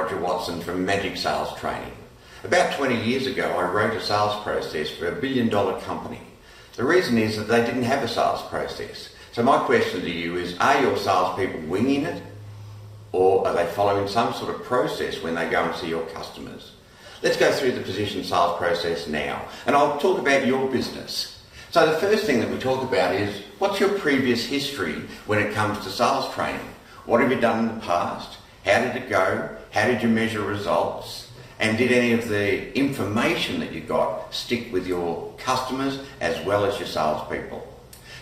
Roger Watson from Magic Sales Training. About 20 years ago, I wrote a sales process for $1 billion company. The reason is that they didn't have a sales process. So my question to you is, are your salespeople winging it? Or are they following some sort of process when they go and see your customers? Let's go through the position sales process now, and I'll talk about your business. So the first thing that we talk about is, what's your previous history when it comes to sales training? What have you done in the past? How did it go? How did you measure results? And did any of the information that you got stick with your customers as well as your salespeople?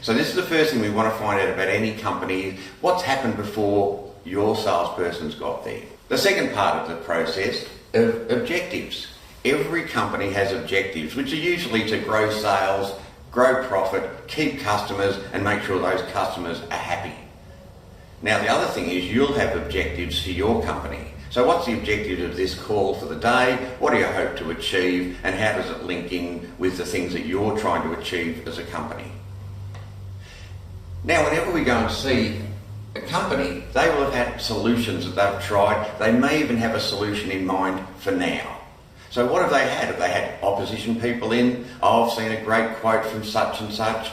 So this is the first thing we want to find out about any company. What's happened before your salesperson's got there? The second part of the process of objectives. Every company has objectives, which are usually to grow sales, grow profit, keep customers, and make sure those customers are happy. Now the other thing is, you'll have objectives for your company. So what's the objective of this call for the day? What do you hope to achieve? And how does it link in with the things that you're trying to achieve as a company? Now whenever we go and see a company, they will have had solutions that they've tried. They may even have a solution in mind for now. So what have they had? Have they had opposition people in? Oh, I've seen a great quote from such and such.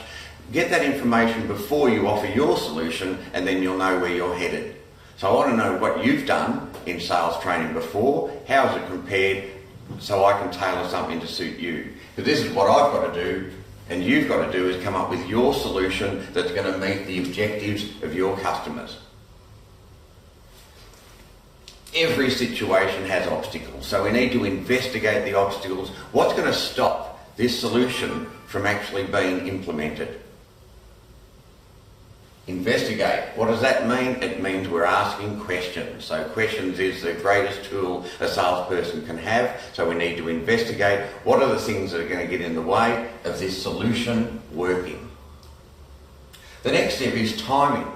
Get that information before you offer your solution, and then you'll know where you're headed. So I want to know what you've done in sales training before, how is it compared, so I can tailor something to suit you. Because this is what I've got to do, and you've got to do, is come up with your solution that's going to meet the objectives of your customers. Every situation has obstacles, so we need to investigate the obstacles. What's going to stop this solution from actually being implemented? Investigate. What does that mean? It means we're asking questions. So questions is the greatest tool a salesperson can have. So we need to investigate what are the things that are going to get in the way of this solution working. The next step is timing.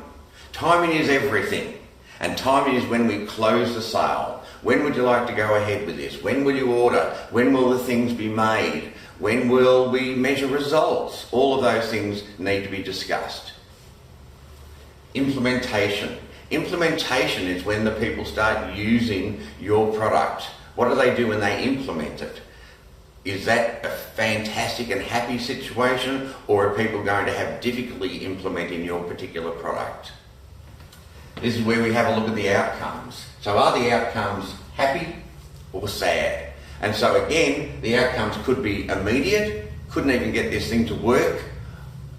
Timing is everything. And timing is when we close the sale. When would you like to go ahead with this? When will you order? When will the things be made? When will we measure results? All of those things need to be discussed. Implementation. Implementation is when the people start using your product. What do they do when they implement it? Is that a fantastic and happy situation, or are people going to have difficulty implementing your particular product? This is where we have a look at the outcomes. So are the outcomes happy or sad? And so again, the outcomes could be immediate, couldn't even get this thing to work,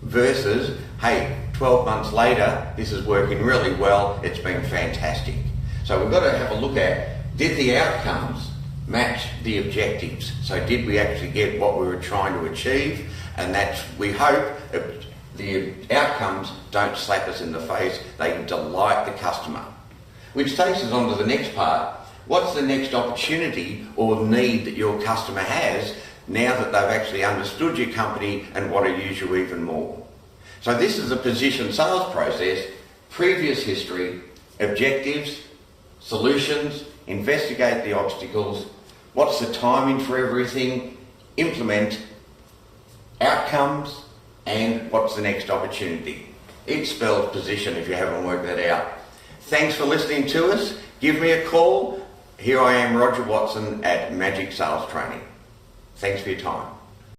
versus, hey, 12 months later, this is working really well, it's been fantastic. So we've got to have a look at, did the outcomes match the objectives? So did we actually get what we were trying to achieve? And that's, we hope, the outcomes don't slap us in the face, they delight the customer. Which takes us on to the next part. What's the next opportunity or need that your customer has now that they've actually understood your company and want to use you even more? So this is a position sales process: previous history, objectives, solutions, investigate the obstacles, what's the timing for everything, implement, outcomes, and what's the next opportunity. Each spells position if you haven't worked that out. Thanks for listening to us. Give me a call. Here I am, Roger Watson at Magic Sales Training. Thanks for your time.